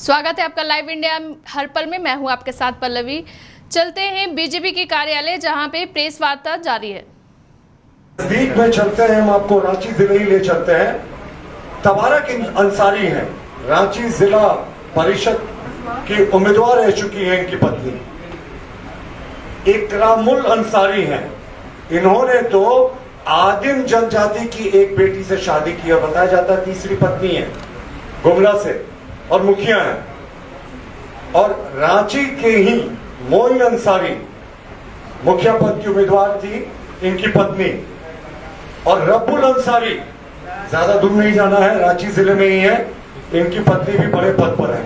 स्वागत है आपका लाइव इंडिया हर पल में। मैं हूं आपके साथ पल्लवी। चलते हैं बीजेपी के कार्यालय जहां पे प्रेस वार्ता जारी है। नजदीक में चलते हैं, हम आपको रांची जिले ही ले चलते हैं। तबारक अंसारी हैं, रांची जिला परिषद की उम्मीदवार रह चुकी हैं इनकी पत्नी। इकरामुल अंसारी हैं, इन्होंने तो आदिम जनजाति की एक बेटी से शादी की है, बताया जाता है तीसरी पत्नी है, गुमला से, और मुखिया है। और रांची के ही मोइन अंसारी मुखिया पद की उम्मीदवार थी इनकी पत्नी। और रब्बुल अंसारी ज्यादा दूर नहीं जाना है, रांची जिले में ही है, इनकी पत्नी भी बड़े पद पर है।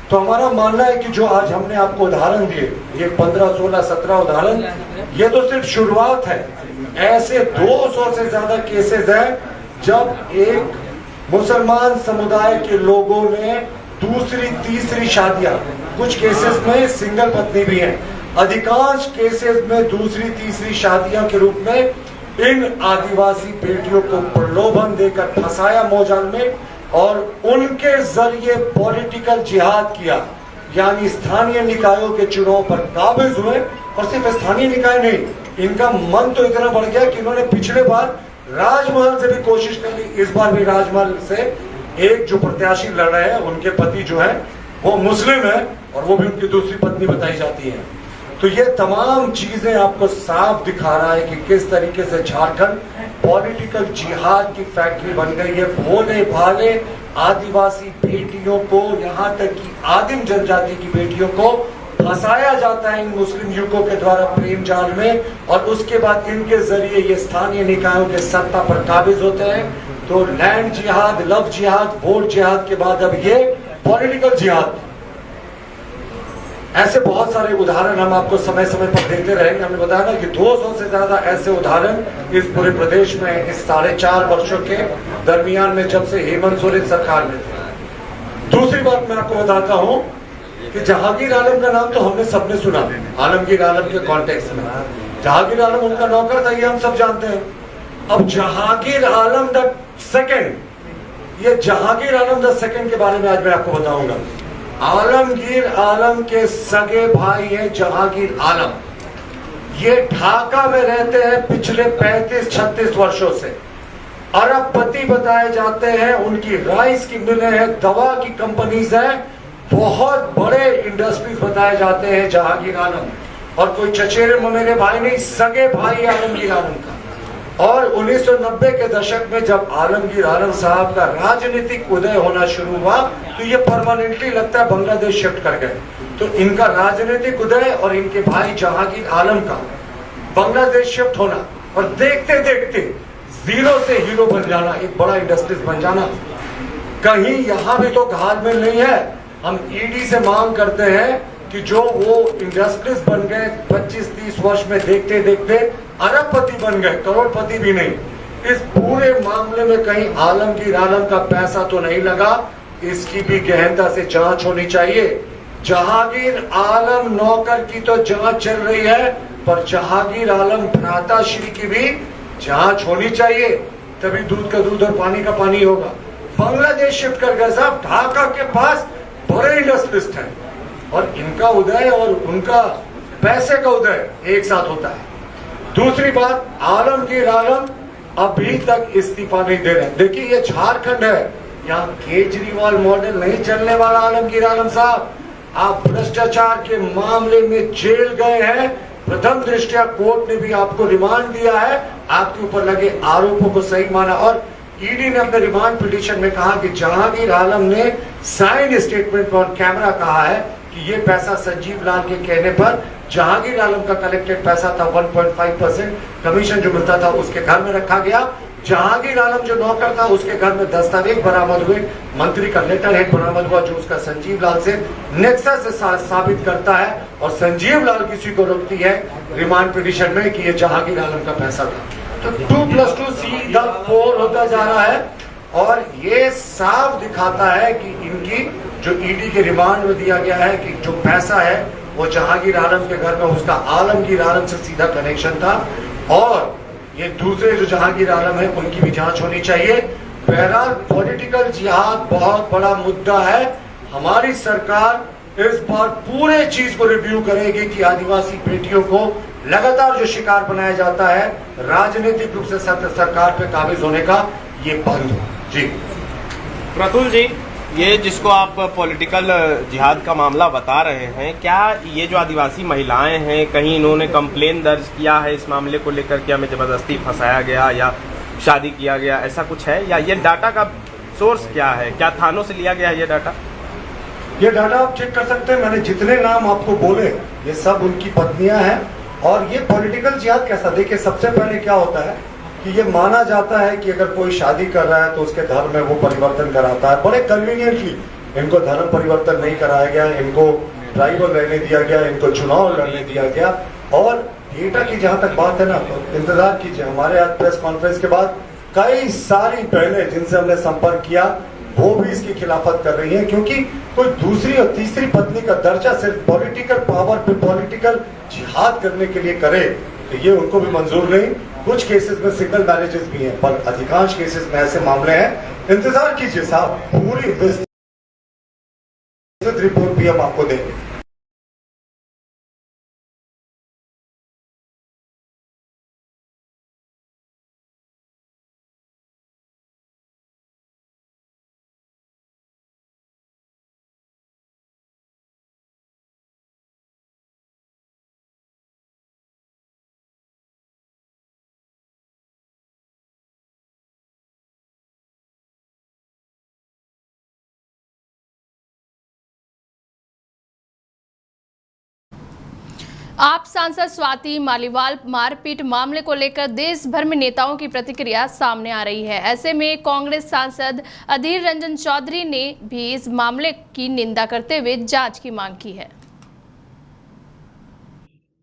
तो हमारा मानना है कि जो आज हमने आपको उदाहरण दिए, ये 15, 16, 17 उदाहरण, ये तो सिर्फ शुरुआत है। ऐसे 200 से ज्यादा केसेस हैं जब एक मुसलमान समुदाय के लोगों ने दूसरी तीसरी शादियां, कुछ केसेस में सिंगल पत्नी भी है, अधिकांश केसेस में दूसरी तीसरी शादियां के रूप में इन आदिवासी बेटियों को प्रलोभन देकर फंसाया मौजाल में और उनके जरिए पॉलिटिकल जिहाद किया। यानी स्थानीय निकायों के चुनाव पर काबिज हुए। और सिर्फ स्थानीय निकाय नहीं, इनका मन तो इतना बढ़ गया कि इन्होंने पिछले बार राजमहल से भी कोशिश कर ली। इस बार भी राजमहल से एक जो प्रत्याशी लड़ रहे हैं, उनके पति जो है वो मुस्लिम है और वो भी उनकी दूसरी पत्नी बताई जाती है। तो ये तमाम चीजें आपको साफ दिखा रहा है कि किस तरीके से झारखंड पॉलिटिकल जिहाद की फैक्ट्री बन गई है। भोले भाले आदिवासी बेटियों को, यहाँ तक कि आदिम जनजाति की बेटियों को फंसाया जाता है इन मुस्लिम युवकों के द्वारा प्रेम जाल में, और उसके बाद इनके जरिए ये स्थानीय निकायों के सत्ता पर काबिज होते हैं। तो लैंड जिहाद, लव जिहाद, वोट जिहाद के बाद अब ये पॉलिटिकल जिहाद। ऐसे बहुत सारे उदाहरण हम आपको समय समय पर देखते रहेंगे। हमने बताया ना कि 200 से ज्यादा ऐसे उदाहरण इस पूरे प्रदेश में इस 4.5 वर्षों के दरमियान में, जब से हेमंत सोरेन सरकार में थे। दूसरी बात मैं आपको बताता हूं कि जहांगीर आलम का नाम तो हमने सबने सुना, आलमगीर आलम के कॉन्टेक्स्ट में। जहांगीर आलम उनका नौकर था, ये हम सब जानते हैं। अब जहांगीर आलम द सेकंड, ये जहांगीर आलम द सेकंड के बारे में आज मैं आपको बताऊंगा। आलमगीर आलम के सगे भाई हैं जहांगीर आलम। ये ढाका में रहते हैं पिछले 35-36 वर्षों से। अरबपति बताए जाते हैं, उनकी राइस की मिलें हैं, दवा की कंपनीज हैं, बहुत बड़े इंडस्ट्रीज बताए जाते हैं जहांगीर आलम। और कोई चचेरे ममेरे भाई नहीं, सगे भाई आलमगीर आलम का। और 1990 के दशक में जब आलमगीर आलम साहब का राजनीतिक उदय होना शुरू हुआ, तो ये परमानेंटली लगता है बांग्लादेश शिफ्ट कर गए। तो इनका राजनीतिक उदय और इनके भाई जहांगीर आलम का बांग्लादेश शिफ्ट होना, और देखते देखते जीरो से हीरो बन जाना, एक बड़ा इंडस्ट्रीज बन जाना। कहीं यहां भी तो घालमेल नहीं है। हम ईडी से मांग करते हैं कि जो वो इंडस्ट्रीज बन गए 25-30 वर्ष में, देखते देखते अरबपति बन गए, करोड़पति भी नहीं। इस पूरे मामले में कहीं आलमगीर आलम का पैसा तो नहीं लगा, इसकी भी गहनता से जांच होनी चाहिए। जहांगीर आलम नौकर की तो जांच चल रही है, पर जहांगीर आलम भ्राताश्री की भी जांच होनी चाहिए, तभी दूध का दूध और पानी का पानी होगा। बांग्लादेश शिफ्ट कर गए साहब, ढाका के पास बड़े इंडस्ट्रिस्ट हैं, और इनका उदय और उनका पैसे का उदय एक साथ होता है। दूसरी बात, आलमगीर आलम अभी तक इस्तीफा नहीं दे रहे। देखिए ये झारखंड है, यहाँ केजरीवाल मॉडल नहीं चलने वाला। आलमगीर आलम साहब, आप भ्रष्टाचार के मामले में जेल गए हैं, प्रथम दृष्टया कोर्ट ने भी आपको रिमांड दिया है, आपके ऊपर लगे आरोपों को सही माना। और ईडी ने अपने रिमांड पिटीशन में कहा कि जहांगीर आलम ने साइन स्टेटमेंट ऑन कैमरा कहा है कि ये पैसा संजीव लाल के कहने पर जहांगीर आलम का कलेक्टेड पैसा था, 1.5% कमीशन जो मिलता था उसके घर में रखा गया। जहांगीर आलम जो नौकर था उसके घर में दस्तावेज बरामद हुए, मंत्री का लेटर हेड बरामद हुआ जो उसका संजीव लाल से नेक्सस साबित करता है, और संजीव लाल किसी को रोकती है रिमांड पिटीशन में कि ये जहांगीर आलम का पैसा था। तो 2+2 सीधा 4 होता जा रहा है, और ये साफ दिखाता है कि इनकी जो ईडी के रिमांड में दिया गया है कि जो पैसा है वो जहांगीर आलम के घर में, उसका आलमगीर आलम से सीधा कनेक्शन था। और ये दूसरे जो जहांगीर आलम है उनकी भी जांच होनी चाहिए। बहरहाल पॉलिटिकल जिहाद बहुत बड़ा मुद्दा है। हमारी सरकार इस बार पूरे चीज को रिव्यू करेगी कि आदिवासी बेटियों को लगातार जो शिकार बनाया जाता है राजनीतिक रूप से सरकार पे काबिज होने का, ये बंद हो। जी प्रतुल जी, ये जिसको आप पॉलिटिकल जिहाद का मामला बता रहे हैं, क्या ये जो आदिवासी महिलाएं हैं, कहीं इन्होंने कंप्लेन दर्ज किया है इस मामले को लेकर कि हमें जबरदस्ती फंसाया गया या शादी किया गया, ऐसा कुछ है? या ये डाटा का सोर्स क्या है? क्या थानों से लिया गया है ये डाटा? ये डाटा आप चेक कर सकते हैं। मैंने जितने नाम आपको बोले ये सब उनकी पत्नियां हैं। और ये पॉलिटिकल जिहाद कैसा, देखिए सबसे पहले क्या होता है कि ये माना जाता है कि अगर कोई शादी कर रहा है तो उसके धर्म में वो परिवर्तन कराता है। बड़े कन्वीनियंटली इनको धर्म परिवर्तन नहीं कराया गया, इनको ट्राइबल रहने दिया गया, इनको चुनाव लड़ने दिया गया। और डेटा की जहां तक बात है ना, तो इंतजार कीजिए, हमारे आज प्रेस कॉन्फ्रेंस के बाद कई सारी बहनें जिनसे हमने संपर्क किया वो भी इसकी खिलाफत कर रही हैं, क्योंकि कोई दूसरी और तीसरी पत्नी का दर्जा सिर्फ पॉलिटिकल पावर पे पॉलिटिकल जिहाद करने के लिए करे तो ये उनको भी मंजूर नहीं। कुछ केसेस में सिंगल मैरिजेस भी हैं, पर अधिकांश केसेस में ऐसे मामले हैं। इंतजार कीजिए साहब, पूरी विस्तृत रिपोर्ट भी हम आपको देंगे। आप सांसद स्वाति मालीवाल मारपीट मामले को लेकर देश भर में नेताओं की प्रतिक्रिया सामने आ रही है। ऐसे में कांग्रेस सांसद अधीर रंजन चौधरी ने भी इस मामले की निंदा करते हुए जांच की मांग की है।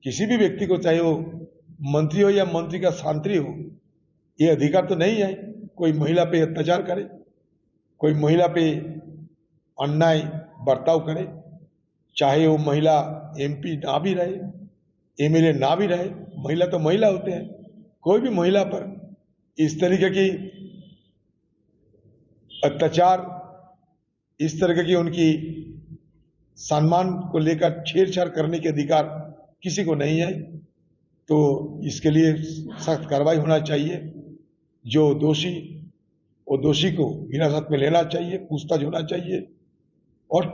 किसी भी व्यक्ति को, चाहे वो मंत्री हो या मंत्री का सांत्री हो, ये अधिकार तो नहीं है कोई महिला पे अत्याचार करे, कोई महिला पे अन्याय बर्ताव करे, चाहे वो महिला एमपी ना भी रहे, एमएलए ना भी रहे। महिला तो महिला होते हैं। कोई भी महिला पर इस तरीके की अत्याचार, इस तरह की उनकी सम्मान को लेकर छेड़छाड़ करने के अधिकार किसी को नहीं है। तो इसके लिए सख्त कार्रवाई होना चाहिए। जो दोषी, वो दोषी को हिरासत में लेना चाहिए, पूछताछ होना चाहिए और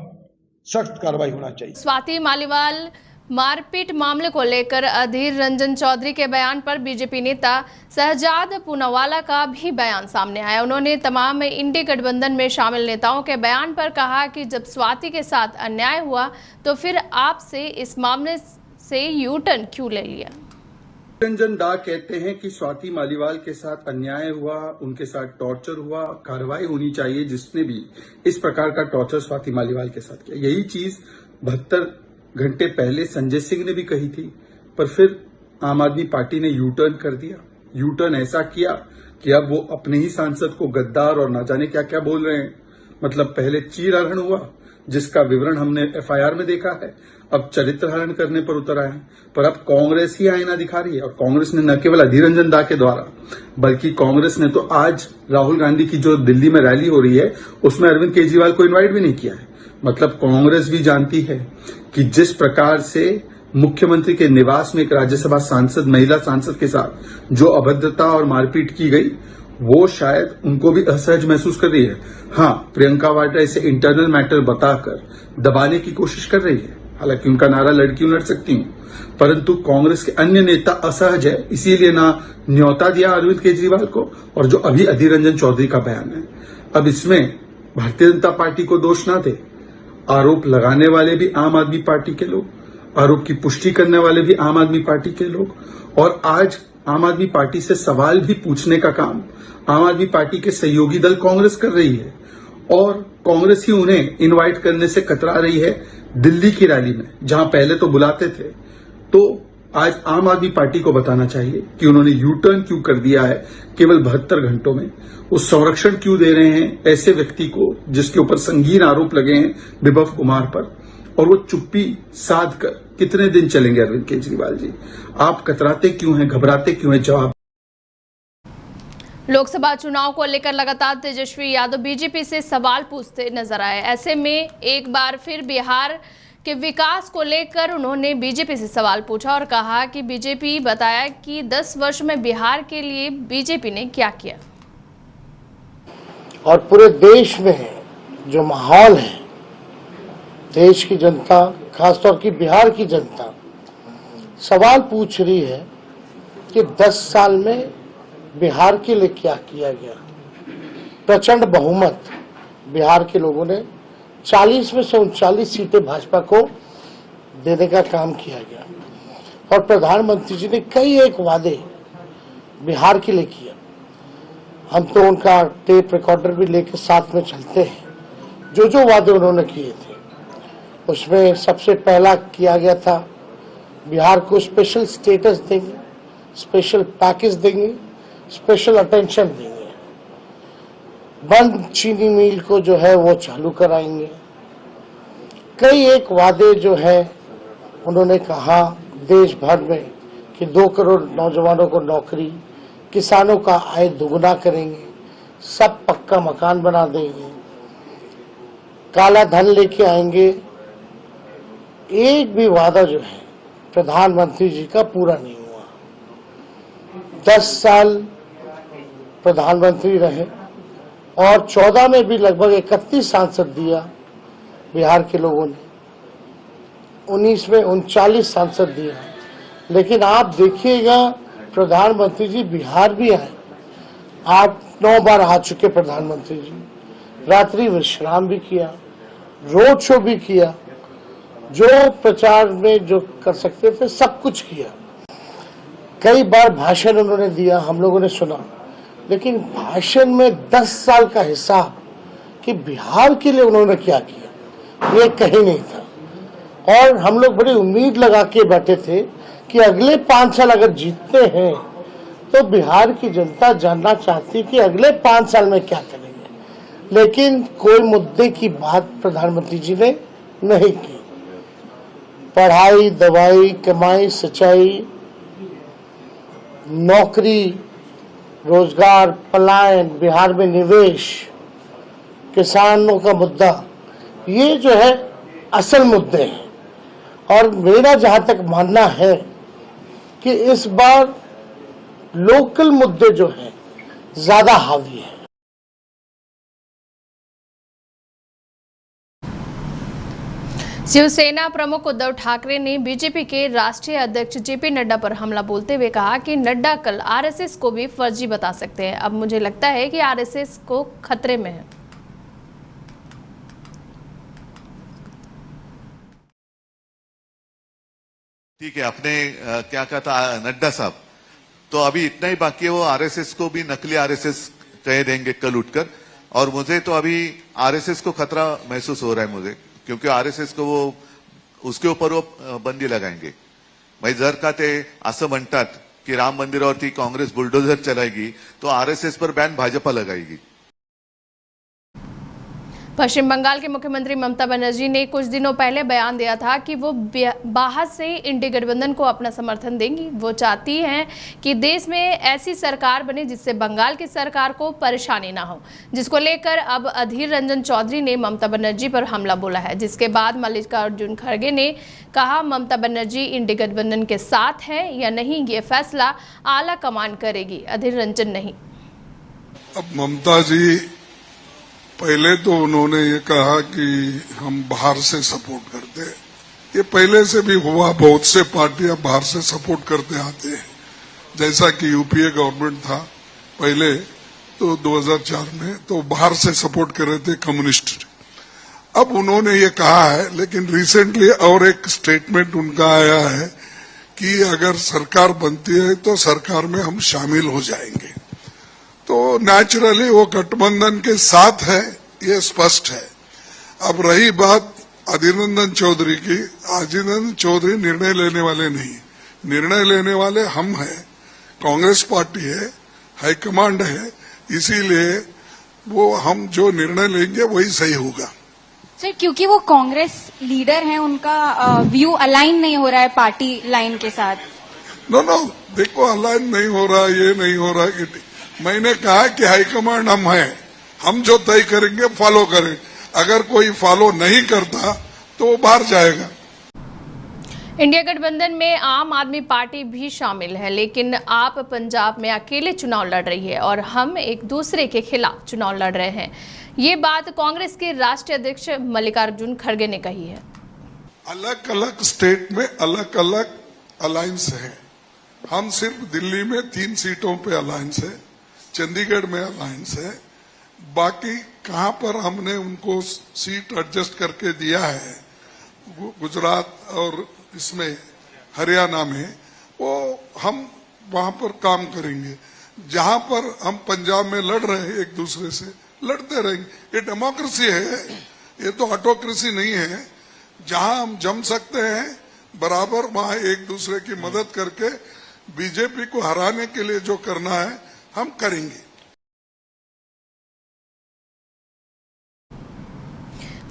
सख्त कार्रवाई होना चाहिए। स्वाति मालीवाल मारपीट मामले को लेकर अधीर रंजन चौधरी के बयान पर बीजेपी नेता शहजाद पूनावाला का भी बयान सामने आया। उन्होंने तमाम इंडी गठबंधन में शामिल नेताओं के बयान पर कहा कि जब स्वाति के साथ अन्याय हुआ तो फिर आपसे इस मामले से यू टर्न क्यों ले लिया। रंजन दा कहते हैं कि स्वाति मालीवाल के साथ अन्याय हुआ, उनके साथ टॉर्चर हुआ, कार्रवाई होनी चाहिए जिसने भी इस प्रकार का टॉर्चर स्वाति मालीवाल के साथ किया। यही चीज 72 घंटे पहले संजय सिंह ने भी कही थी, पर फिर आम आदमी पार्टी ने यू टर्न कर दिया। यू टर्न ऐसा किया कि अब वो अपने ही सांसद को गद्दार और ना जाने क्या क्या बोल रहे हैं। मतलब पहले चीरहरण हुआ जिसका विवरण हमने एफआईआर में देखा है, अब चरित्र हरण करने पर उतर आए हैं। पर अब कांग्रेस ही आईना दिखा रही है, और कांग्रेस ने न केवल अधीर रंजन दा के द्वारा, बल्कि कांग्रेस ने तो आज राहुल गांधी की जो दिल्ली में रैली हो रही है उसमें अरविंद केजरीवाल को इन्वाइट भी नहीं किया है। मतलब कांग्रेस भी जानती है कि जिस प्रकार से मुख्यमंत्री के निवास में एक राज्यसभा सांसद, महिला सांसद के साथ जो अभद्रता और मारपीट की गई, वो शायद उनको भी असहज महसूस कर रही है। हाँ, प्रियंका वाड्रा इसे इंटरनल मैटर बताकर दबाने की कोशिश कर रही है। हालांकि उनका नारा लड़कियों लड़ सकती हूँ, परंतु कांग्रेस के अन्य नेता असहज है, इसीलिए ना न्योता दिया अरविंद केजरीवाल को, और जो अभी अधीर रंजन चौधरी का बयान है। अब इसमें भारतीय जनता पार्टी को दोष ना दे, आरोप लगाने वाले भी आम आदमी पार्टी के लोग, आरोप की पुष्टि करने वाले भी आम आदमी पार्टी के लोग, और आज आम आदमी पार्टी से सवाल भी पूछने का काम आम आदमी पार्टी के सहयोगी दल कांग्रेस कर रही है। और कांग्रेस ही उन्हें इनवाइट करने से कतरा रही है दिल्ली की रैली में, जहां पहले तो बुलाते थे। तो आज आम आदमी पार्टी को बताना चाहिए कि उन्होंने यू टर्न क्यों कर दिया है केवल 72 घंटों में। उस संरक्षण क्यों दे रहे हैं ऐसे व्यक्ति को जिसके ऊपर संगीन आरोप लगे हैं विभव कुमार पर, और वो चुप्पी साध कर कितने दिन चलेंगे अरविंद केजरीवाल जी? आप कतराते क्यों हैं, घबराते क्यों हैं? जवाब। लोकसभा चुनाव को लेकर लगातार तेजस्वी यादव बीजेपी से सवाल पूछते नजर आए। ऐसे में एक बार फिर बिहार के विकास को लेकर उन्होंने बीजेपी से सवाल पूछा और कहा कि बीजेपी बताया कि 10 वर्ष में बिहार के लिए बीजेपी ने क्या किया। और पूरे देश में जो माहौल है, देश की जनता, खासतौर की बिहार की जनता सवाल पूछ रही है कि 10 साल में बिहार के लिए क्या किया गया। प्रचंड बहुमत बिहार के लोगों ने 40 में से 39 सीटें भाजपा को देने का काम किया गया और प्रधानमंत्री जी ने कई एक वादे बिहार के लिए किया। हम तो उनका टेप रिकॉर्डर भी लेकर साथ में चलते हैं। जो जो वादे उन्होंने किए थे उसमें सबसे पहला किया गया था बिहार को स्पेशल स्टेटस देंगे, स्पेशल पैकेज देंगे, स्पेशल अटेंशन देंगे, बंद चीनी मिल को जो है वो चालू कराएंगे। कई एक वादे जो है उन्होंने कहा देश भर में कि 2 करोड़ नौजवानों को नौकरी, किसानों का आय दुगना करेंगे, सब पक्का मकान बना देंगे, काला धन लेके आएंगे। एक भी वादा जो है प्रधानमंत्री जी का पूरा नहीं हुआ। 10 साल प्रधानमंत्री रहे और 14 में भी लगभग 31 सांसद दिया बिहार के लोगों ने, 19 में 39 सांसद दिया। लेकिन आप देखिएगा प्रधानमंत्री जी बिहार भी आए, 8-9 बार आ चुके प्रधानमंत्री जी, रात्रि विश्राम भी किया, रोड शो भी किया, जो प्रचार में जो कर सकते थे सब कुछ किया। कई बार भाषण उन्होंने दिया, हम लोगों ने सुना, लेकिन भाषण में 10 साल का हिसाब कि बिहार के लिए उन्होंने क्या किया ये कहीं नहीं था। और हम लोग बड़ी उम्मीद लगा के बैठे थे कि अगले 5 साल अगर जीतते हैं तो बिहार की जनता जानना चाहती कि अगले 5 साल में क्या करेंगे। लेकिन कोई मुद्दे की बात प्रधानमंत्री जी ने नहीं की। पढ़ाई, दवाई, कमाई, सच्चाई, नौकरी, रोजगार, पलायन, बिहार में निवेश, किसानों का मुद्दा, ये जो है असल मुद्दे हैं। और मेरा जहां तक मानना है कि इस बार लोकल मुद्दे जो हैं ज्यादा हावी है। शिवसेना प्रमुख उद्धव ठाकरे ने बीजेपी के राष्ट्रीय अध्यक्ष जेपी नड्डा पर हमला बोलते हुए कहा कि नड्डा कल आरएसएस को भी फर्जी बता सकते हैं। अब मुझे लगता है कि आरएसएस को खतरे में है। ठीक है, आपने क्या कहा था नड्डा साहब, तो अभी इतना ही बाकी है, वो आरएसएस को भी नकली आरएसएस कह देंगे कल उठकर। और मुझे तो अभी आरएसएस को खतरा महसूस हो रहा है मुझे, क्योंकि आरएसएस को वो उसके ऊपर वो बंदी लगाएंगे। भाई जर का ते असं म्हणतात की राम मंदिरावरती काँग्रेस बुलडोझर चलाएगी तो आरएसएस पर बैन भाजपा लगाएगी। पश्चिम बंगाल के मुख्यमंत्री ममता बनर्जी ने कुछ दिनों पहले बयान दिया था कि वो बाहर से इंडी गठबंधन को अपना समर्थन देंगी। वो चाहती हैं कि देश में ऐसी सरकार बने जिससे बंगाल की सरकार को परेशानी ना हो, जिसको लेकर अब अधीर रंजन चौधरी ने ममता बनर्जी पर हमला बोला है। जिसके बाद मल्लिकार्जुन खड़गे ने कहा ममता बनर्जी इंडी गठबंधन के साथ हैं या नहीं ये फैसला आला कमान करेगी, अधीर रंजन नहीं। अब ममता जी पहले तो उन्होंने ये कहा कि हम बाहर से सपोर्ट करते हैं। ये पहले से भी हुआ, बहुत से पार्टियां बाहर से सपोर्ट करते आते हैं। जैसा कि यूपीए गवर्नमेंट था पहले तो 2004 में, तो बाहर से सपोर्ट कर रहे थे कम्युनिस्ट। अब उन्होंने ये कहा है, लेकिन रिसेंटली और एक स्टेटमेंट उनका आया है कि अगर सरकार बनती है तो सरकार में हम शामिल हो जाएंगे। तो नेचुरली वो गठबंधन के साथ है, ये स्पष्ट है। अब रही बात अधीर रंजन चौधरी की, अधीर रंजन चौधरी निर्णय लेने वाले नहीं, निर्णय लेने वाले हम हैं, कांग्रेस पार्टी है, हाईकमांड है, इसीलिए वो हम जो निर्णय लेंगे वही सही होगा। सर, क्योंकि वो कांग्रेस लीडर हैं, उनका व्यू अलाइन नहीं हो रहा है पार्टी लाइन के साथ। नो देखो, अलाइन नहीं हो रहा, ये नहीं हो रहा कि मैंने कहा कि हाईकमांड हम हैं, हम जो तय करेंगे फॉलो करें, अगर कोई फॉलो नहीं करता तो वो बाहर जाएगा। इंडिया गठबंधन में आम आदमी पार्टी भी शामिल है, लेकिन आप पंजाब में अकेले चुनाव लड़ रही है और हम एक दूसरे के खिलाफ चुनाव लड़ रहे हैं। ये बात कांग्रेस के राष्ट्रीय अध्यक्ष मल्लिकार्जुन खड़गे ने कही है। अलग अलग स्टेट में अलग अलग अलायंस है। हम सिर्फ दिल्ली में 3 सीटों पे अलायंस है, चंडीगढ़ में अलायंस है, बाकी कहां पर हमने उनको सीट एडजस्ट करके दिया है, गुजरात और इसमें हरियाणा में, वो हम वहां पर काम करेंगे। जहां पर हम पंजाब में लड़ रहे हैं एक दूसरे से, लड़ते रहेंगे। ये डेमोक्रेसी है, ये तो ऑटोक्रेसी नहीं है। जहां हम जम सकते हैं बराबर, वहां एक दूसरे की मदद करके बीजेपी को हराने के लिए जो करना है हम करेंगे।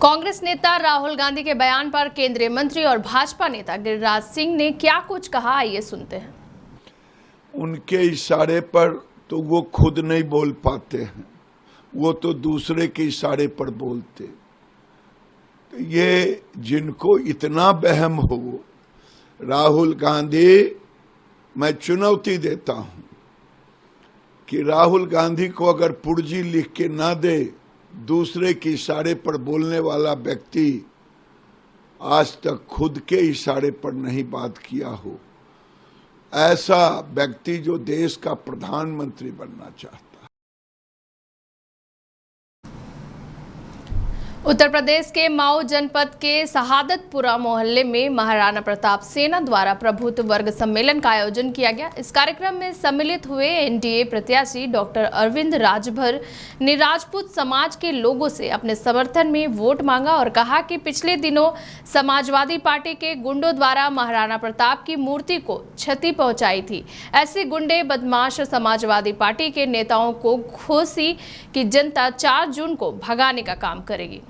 कांग्रेस नेता राहुल गांधी के बयान पर केंद्रीय मंत्री और भाजपा नेता गिरिराज सिंह ने क्या कुछ कहा, आइए सुनते हैं। उनके इशारे पर तो वो खुद नहीं बोल पाते हैं, वो तो दूसरे के इशारे पर बोलते। तो ये जिनको इतना वहम हो, राहुल गांधी, मैं चुनौती देता हूं कि राहुल गांधी को अगर पुर्जी लिख के ना दे, दूसरे के इशारे पर बोलने वाला व्यक्ति आज तक खुद के इशारे पर नहीं बात किया हो। ऐसा व्यक्ति जो देश का प्रधानमंत्री बनना चाहता है। उत्तर प्रदेश के मऊ जनपद के शहादतपुरा मोहल्ले में महाराणा प्रताप सेना द्वारा प्रभुत्व वर्ग सम्मेलन का आयोजन किया गया। इस कार्यक्रम में सम्मिलित हुए एनडीए प्रत्याशी डॉक्टर अरविंद राजभर ने राजपूत समाज के लोगों से अपने समर्थन में वोट मांगा और कहा कि पिछले दिनों समाजवादी पार्टी के गुंडों द्वारा महाराणा प्रताप की मूर्ति को क्षति पहुंचाई थी। ऐसे गुंडे बदमाश समाजवादी पार्टी के नेताओं को घोषी कि जनता 4 जून को भगाने का काम करेगी।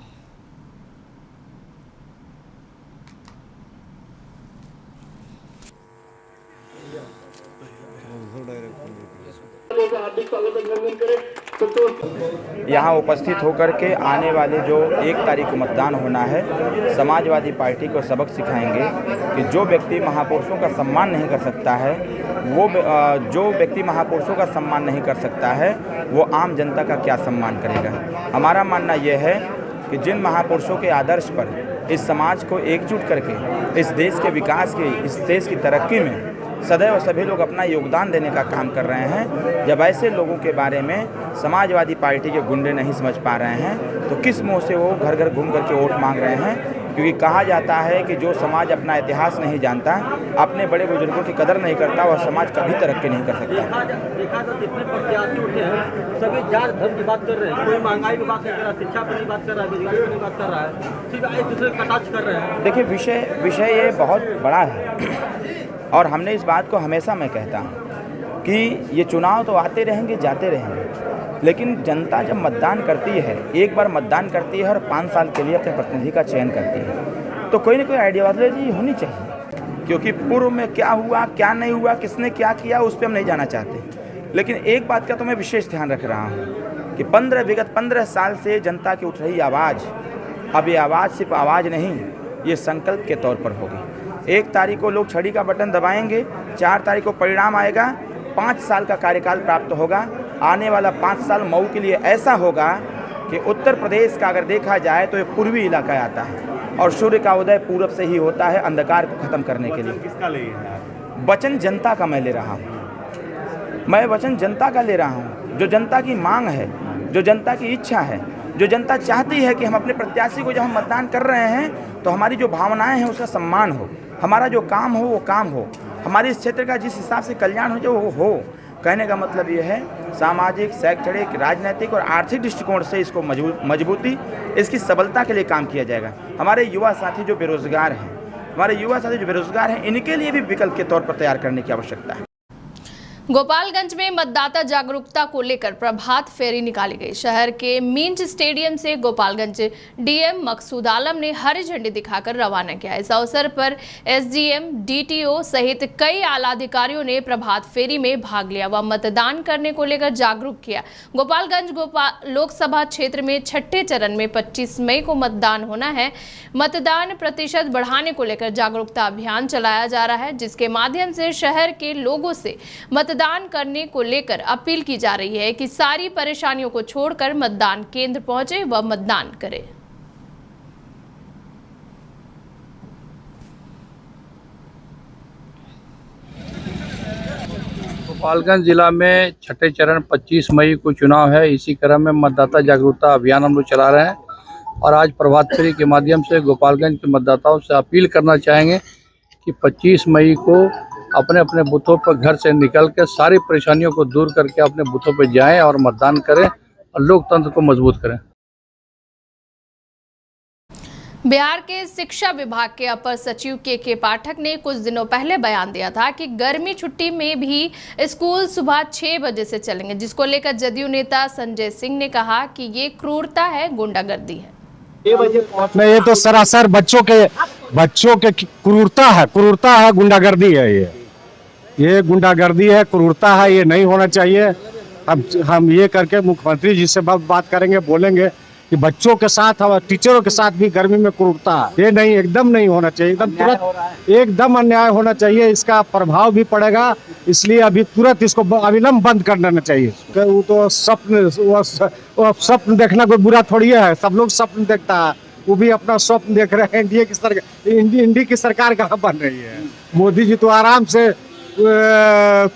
यहाँ उपस्थित होकर के आने वाले जो 1 तारीख को मतदान होना है, समाजवादी पार्टी को सबक सिखाएंगे कि जो व्यक्ति महापुरुषों का सम्मान नहीं कर सकता है, जो व्यक्ति महापुरुषों का सम्मान नहीं कर सकता है, वो आम जनता का क्या सम्मान करेगा। हमारा मानना यह है कि जिन महापुरुषों के आदर्श पर इस समाज को एकजुट करके इस देश के विकास की, इस देश की तरक्की में सदैव सभी लोग अपना योगदान देने का काम कर रहे हैं, जब ऐसे लोगों के बारे में समाजवादी पार्टी के गुंडे नहीं समझ पा रहे हैं तो किस मुंह से वो घर घर घूम करके वोट मांग रहे हैं। क्योंकि कहा जाता है कि जो समाज अपना इतिहास नहीं जानता, अपने बड़े बुजुर्गों की कदर नहीं करता, वह समाज कभी तरक्की नहीं कर सकता। देखा तो जितने प्रत्याशी उठे हैं सभी जात धर्म की बात कर रहे हैं, कोई महंगाई की बात नहीं कर रहा, शिक्षा पर नहीं बात कर रहा है, बेरोजगारी पर नहीं बात कर रहा है, सिर्फ एक दूसरे का कटाक्ष कर रहे हैं। देखिए विषय ये बहुत बड़ा है और हमने इस बात को हमेशा मैं कहता हूँ कि ये चुनाव तो आते रहेंगे जाते रहेंगे, लेकिन जनता जब मतदान करती है, एक बार मतदान करती है और 5 साल के लिए अपने प्रतिनिधि का चयन करती है, तो कोई ना कोई आइडियोलॉजी होनी चाहिए। क्योंकि पूर्व में क्या हुआ क्या नहीं हुआ, किसने क्या किया, उस पर हम नहीं जाना चाहते। लेकिन एक बात का तो मैं विशेष ध्यान रख रहा हूँ कि विगत 15 साल से जनता की उठ रही आवाज़, अब ये आवाज़ सिर्फ आवाज़ नहीं, ये संकल्प के तौर पर होगी। 1 तारीख को लोग छड़ी का बटन दबाएंगे, 4 तारीख को परिणाम आएगा, 5 साल का कार्यकाल प्राप्त होगा। आने वाला 5 साल मऊ के लिए ऐसा होगा कि उत्तर प्रदेश का अगर देखा जाए तो ये पूर्वी इलाका आता है और सूर्य का उदय पूरब से ही होता है अंधकार को खत्म करने के लिए। किसका ले रहे हैं? वचन जनता का मैं ले रहा हूँ, मैं वचन जनता का ले रहा हूँ। जो जनता की मांग है, जो जनता की इच्छा है, जो जनता चाहती है कि हम अपने प्रत्याशी को जब हम मतदान कर रहे हैं तो हमारी जो भावनाएं हैं उसका सम्मान हो, हमारा जो काम हो वो काम हो, हमारे इस क्षेत्र का जिस हिसाब से कल्याण हो जो वो हो। कहने का मतलब ये है सामाजिक, शैक्षणिक, राजनीतिक और आर्थिक दृष्टिकोण से इसको मजबूती, इसकी सबलता के लिए काम किया जाएगा। हमारे युवा साथी जो बेरोजगार हैं, इनके लिए भी विकल्प के तौर पर तैयार करने की आवश्यकता है। गोपालगंज में मतदाता जागरूकता को लेकर प्रभात फेरी निकाली गई। शहर के मिंज स्टेडियम से गोपालगंज डीएम मकसूद आलम ने हरी झंडी दिखाकर रवाना किया। इस अवसर पर एसडीएम, डीटीओ सहित कई आला अधिकारियों ने प्रभात फेरी में भाग लिया व मतदान करने को लेकर जागरूक किया। गोपालगंज लोकसभा क्षेत्र में छठे चरण में 25 मई को मतदान होना है। मतदान प्रतिशत बढ़ाने को लेकर जागरूकता अभियान चलाया जा रहा है, जिसके माध्यम से शहर के लोगों से मतदान करने को लेकर अपील की जा रही है कि सारी परेशानियों को छोड़कर मतदान केंद्र पहुंचे व मतदान करें। गोपालगंज जिला में छठे चरण 25 मई को चुनाव है। इसी क्रम में मतदाता जागरूकता अभियान हम लोग चला रहे हैं और आज प्रभात फेरी के माध्यम से गोपालगंज के मतदाताओं से अपील करना चाहेंगे कि 25 मई को अपने अपने बूथों पर घर से निकल के सारी परेशानियों को दूर करके अपने बूथों पर जाएं और मतदान करें और लोकतंत्र को मजबूत करें। बिहार के शिक्षा विभाग के अपर सचिव के पाठक ने कुछ दिनों पहले बयान दिया था कि गर्मी छुट्टी में भी स्कूल सुबह 6 बजे से चलेंगे, जिसको लेकर जदयू नेता संजय सिंह ने कहा कि ये क्रूरता है, गुंडागर्दी है। ये तो सरासर बच्चों के क्रूरता है, गुंडागर्दी है। ये गुंडागर्दी है, क्रूरता है, ये नहीं होना चाहिए। अब हम ये करके मुख्यमंत्री जी से बात करेंगे, बोलेंगे कि बच्चों के साथ और टीचरों के साथ भी गर्मी में क्रूरता है। ये नहीं, एकदम नहीं होना चाहिए, एकदम तुरंत एकदम अन्याय होना चाहिए। इसका प्रभाव भी पड़ेगा, इसलिए अभी तुरंत इसको अविलंब बंद कर देना चाहिए। वो तो स्वप्न देखना कोई बुरा थोड़ी है, सब लोग स्वप्न देखता है, वो भी अपना स्वप्न देख रहे हैं। इंडी की सरकार कहाँ बन रही है? मोदी जी तो आराम से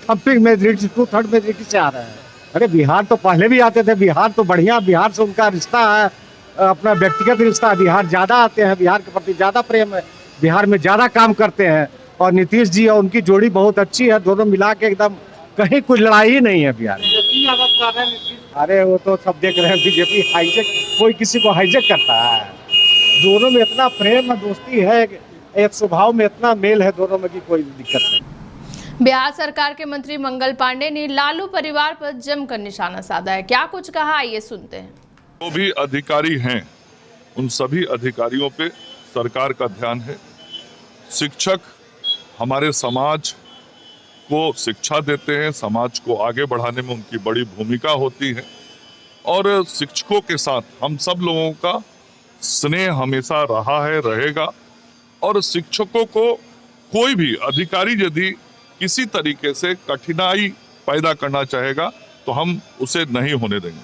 थम्पिंग मेजोरिटी 2/3 मेजोरिटी से आ रहे हैं। अरे बिहार तो पहले भी आते थे, बिहार तो बढ़िया, बिहार से उनका रिश्ता है, अपना व्यक्तिगत रिश्ता है। बिहार ज़्यादा आते हैं, बिहार के प्रति ज़्यादा प्रेम है, बिहार में ज़्यादा काम करते हैं। और नीतीश जी और उनकी जोड़ी बहुत अच्छी है, दोनों मिला के एकदम कहीं कोई लड़ाई ही नहीं है बिहार में। अरे वो तो सब देख रहे हैं, बीजेपी हाईजेक, कोई किसी को हाईजेक करता है। दोनों में इतना प्रेम है, दोस्ती है, एक स्वभाव में इतना मेल है दोनों में कि कोई दिक्कत नहीं। बिहार सरकार के मंत्री मंगल पांडे ने लालू परिवार पर जमकर निशाना साधा है। क्या कुछ कहा, आइए सुनते हैं। जो भी अधिकारी हैं, उन सभी अधिकारियों पे सरकार का ध्यान है। शिक्षक हमारे समाज को शिक्षा देते हैं, समाज को आगे बढ़ाने में उनकी बड़ी भूमिका होती है और शिक्षकों के साथ हम सब लोगों का स्नेह हमेशा रहा है, रहेगा। और शिक्षकों को कोई भी अधिकारी यदि किसी तरीके से कठिनाई पैदा करना चाहेगा तो हम उसे नहीं होने देंगे।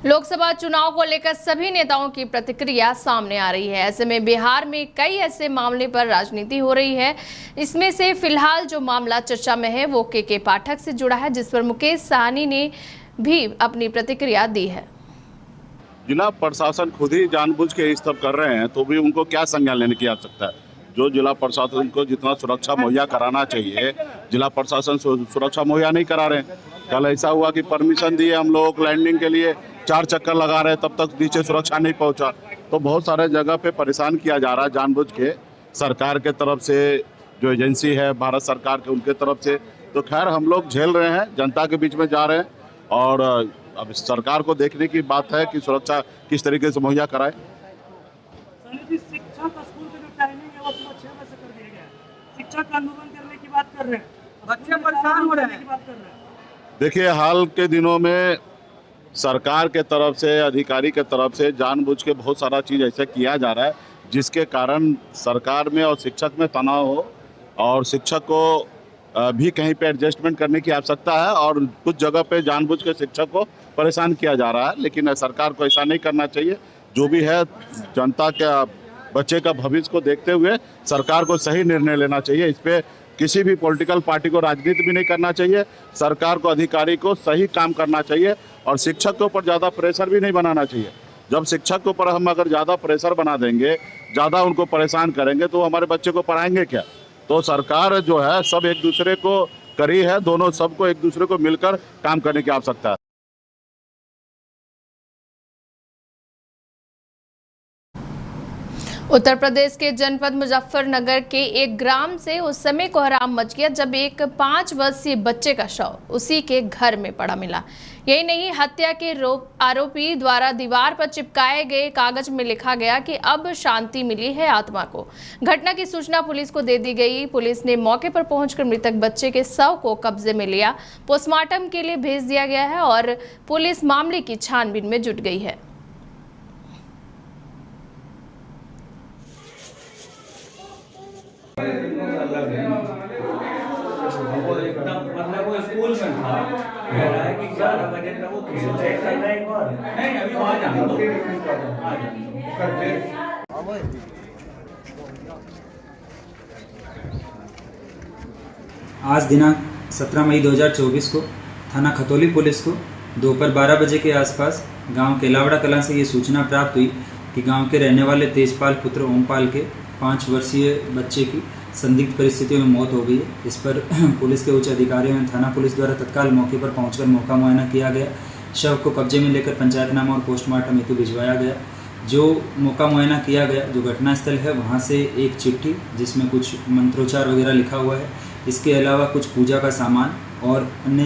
लोकसभा चुनाव को लेकर सभी नेताओं की प्रतिक्रिया सामने आ रही है। ऐसे में बिहार में कई ऐसे मामले पर राजनीति हो रही है। इसमें से फिलहाल जो मामला चर्चा में है वो के पाठक से जुड़ा है, जिस पर मुकेश साहनी ने भी अपनी प्रतिक्रिया दी है। जिला प्रशासन खुद ही जानबूझ के इस सब कर रहे हैं तो भी उनको क्या संज्ञान लेने की आवश्यकता है? जो जिला प्रशासन को जितना सुरक्षा मुहैया कराना चाहिए, जिला प्रशासन सुरक्षा मुहैया नहीं करा रहे हैं। कल ऐसा हुआ कि परमिशन दिए हम लोग लैंडिंग के लिए, 4 चक्कर लगा रहे, तब तक नीचे सुरक्षा नहीं पहुंचा। तो बहुत सारे जगह पे परेशान किया जा रहा है जानबूझ के, सरकार के तरफ से, जो एजेंसी है भारत सरकार के, उनके तरफ से। तो खैर हम लोग झेल रहे हैं, जनता के बीच में जा रहे हैं और अब सरकार को देखने की बात है कि सुरक्षा किस तरीके से मुहैया कराए। शिक्षा का आंदोलन करने की बात कर रहे हैं, बच्चे परेशान हो रहे हैं। देखिए, हाल के दिनों में सरकार के तरफ से, अधिकारी के तरफ से जानबूझ के बहुत सारा चीज़ ऐसा किया जा रहा है जिसके कारण सरकार में और शिक्षक में तनाव हो और शिक्षक को भी कहीं पे एडजस्टमेंट करने की आवश्यकता है और कुछ जगह पे जानबूझ के शिक्षक को परेशान किया जा रहा है। लेकिन सरकार को ऐसा नहीं करना चाहिए। जो भी है, जनता के बच्चे का भविष्य को देखते हुए सरकार को सही निर्णय लेना चाहिए। इस पे किसी भी पॉलिटिकल पार्टी को राजनीति भी नहीं करना चाहिए। सरकार को, अधिकारी को सही काम करना चाहिए और शिक्षक के ऊपर ज़्यादा प्रेशर भी नहीं बनाना चाहिए। जब शिक्षक के ऊपर हम अगर ज़्यादा प्रेशर बना देंगे, ज़्यादा उनको परेशान करेंगे तो हमारे बच्चे को पढ़ाएंगे क्या? तो सरकार जो है सब एक दूसरे को करी है, दोनों सबको एक दूसरे को मिलकर काम करने की आवश्यकता है। उत्तर प्रदेश के जनपद मुजफ्फरनगर के एक ग्राम से उस समय कोहराम मच गया जब एक 5 वर्षीय बच्चे का शव उसी के घर में पड़ा मिला। यही नहीं, हत्या के आरोपी द्वारा दीवार पर चिपकाए गए कागज में लिखा गया कि अब शांति मिली है आत्मा को। घटना की सूचना पुलिस को दे दी गई। पुलिस ने मौके पर पहुंचकर मृतक बच्चे के शव को कब्जे में लिया, पोस्टमार्टम के लिए भेज दिया गया है और पुलिस मामले की छानबीन में जुट गई है। वो एकदम मतलब वो स्कूल में था, कह रहा है कि 11 बजे तक वो नहीं अभी वहाँ जाना तो आज दिनांक 17 मई 2024 को थाना खतौली पुलिस को दोपहर 12 बजे के आसपास गांव केलावड़ा कलां से ये सूचना प्राप्त हुई कि गांव के रहने वाले तेजपाल पुत्र ओमपाल के 5 वर्षीय बच्चे की संदिग्ध परिस्थितियों में मौत हो गई है। इस पर पुलिस के उच्च अधिकारियों एवं थाना पुलिस द्वारा तत्काल मौके पर पहुंचकर मौका मुआयना किया गया। शव को कब्जे में लेकर पंचायतनामा और पोस्टमार्टम हेतु भिजवाया गया। जो मौका मुआयना किया गया, जो घटनास्थल है वहां से एक चिट्ठी जिसमें कुछ मंत्रोच्चार वगैरह लिखा हुआ है, इसके अलावा कुछ पूजा का सामान और अन्य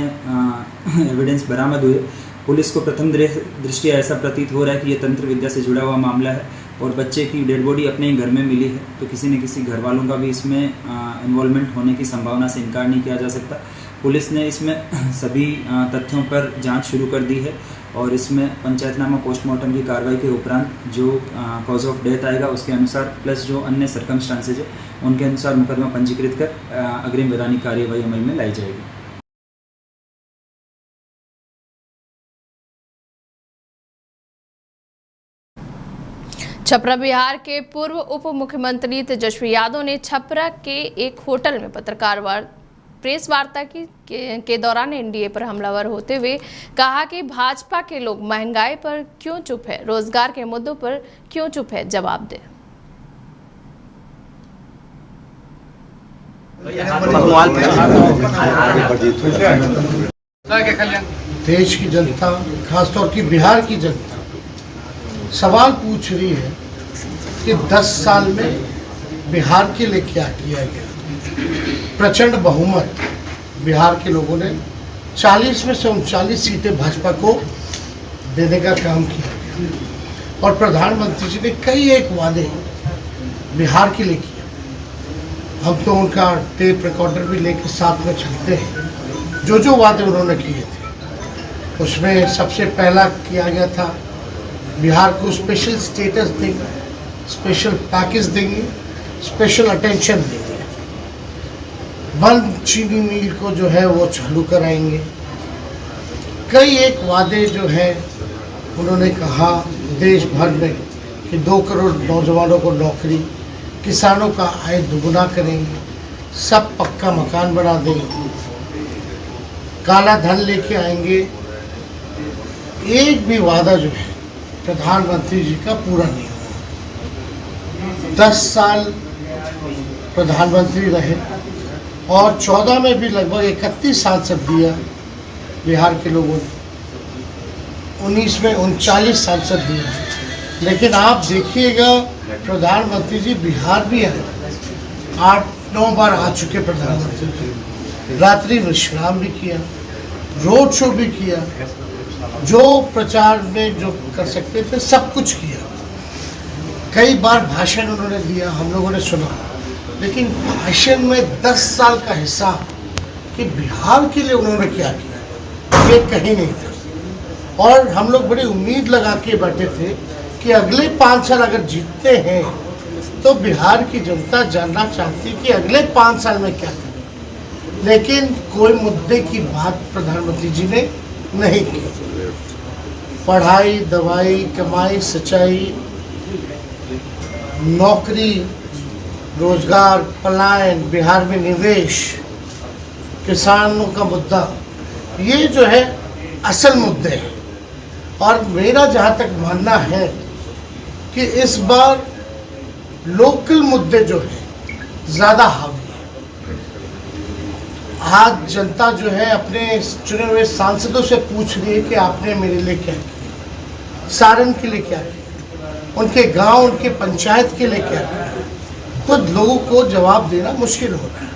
एविडेंस बरामद हुए। पुलिस को प्रथम दृष्टि ऐसा प्रतीत हो रहा है कि यह तंत्र विद्या से जुड़ा हुआ मामला है और बच्चे की डेड बॉडी अपने ही घर में मिली है, तो किसी न किसी घर वालों का भी इसमें इन्वॉल्वमेंट होने की संभावना से इनकार नहीं किया जा सकता। पुलिस ने इसमें सभी तथ्यों पर जांच शुरू कर दी है और इसमें पंचायतनामा पोस्टमार्टम की कार्रवाई के उपरांत जो कॉज ऑफ डेथ आएगा उसके अनुसार प्लस जो अन्य सर्कमस्टांसेज है उनके अनुसार मुकदमा पंजीकृत कर अग्रिम वैधानिक कार्यवाही अमल में लाई जाएगी। छपरा बिहार के पूर्व उप मुख्यमंत्री तेजस्वी यादव ने छपरा के एक होटल में पत्रकार प्रेस वार्ता के दौरान एनडीए पर हमलावर होते हुए कहा कि भाजपा के लोग महंगाई पर क्यों चुप है, रोजगार के मुद्दों पर क्यों चुप है, जवाब दे। देश की जनता, खासतौर की बिहार की जनता सवाल पूछ रही है कि 10 साल में बिहार के लिए क्या किया गया। प्रचंड बहुमत बिहार के लोगों ने 40 में से 39 सीटें भाजपा को देने का काम किया और प्रधानमंत्री जी ने कई एक वादे बिहार के लिए किया। हम तो उनका टेप रिकॉर्डर भी लेकर साथ में चलते हैं। जो वादे उन्होंने किए थे उसमें सबसे पहला किया गया था बिहार को स्पेशल स्टेटस देंगे, स्पेशल पैकेज देंगे, स्पेशल अटेंशन देंगे। बंद चीनी मिल को जो है वो चालू कराएंगे। कई एक वादे जो है उन्होंने कहा देश भर में कि 2 करोड़ नौजवानों को नौकरी, किसानों का आय दुगुना करेंगे, सब पक्का मकान बना देंगे, काला धन लेके आएंगे। एक भी वादा जो है प्रधानमंत्री जी का पूरा नहीं हुआ। 10 साल प्रधानमंत्री रहे और 14 में भी लगभग 31 सांसद दिया बिहार के लोगों ने, 19 में 39 सांसद दिए। लेकिन आप देखिएगा प्रधानमंत्री जी बिहार भी आए, 8-9 बार आ चुके प्रधानमंत्री जी, रात्रि विश्राम भी किया, रोड शो भी किया, जो प्रचार में जो कर सकते थे सब कुछ किया। कई बार भाषण उन्होंने दिया, हम लोगों ने सुना, लेकिन भाषण में 10 साल का हिसाब कि बिहार के लिए उन्होंने क्या किया ये कहीं नहीं था। और हम लोग बड़ी उम्मीद लगा के बैठे थे कि अगले 5 साल अगर जीतते हैं तो बिहार की जनता जानना चाहती कि अगले 5 साल में क्या करें, लेकिन कोई मुद्दे की बात प्रधानमंत्री जी ने नहीं की। पढ़ाई, दवाई, कमाई, सच्चाई, नौकरी, रोजगार, पलायन, बिहार में निवेश, किसानों का मुद्दा, ये जो है असल मुद्दे हैं। और मेरा जहाँ तक मानना है कि इस बार लोकल मुद्दे जो है ज़्यादा हावी है। आज जनता जो है अपने चुने हुए सांसदों से पूछ रही है कि आपने मेरे लिए क्या किया, सारण के लिए क्या किया, उनके गांव, उनके पंचायत के लिए क्या किया, तो लोगों को जवाब देना मुश्किल हो रहा है।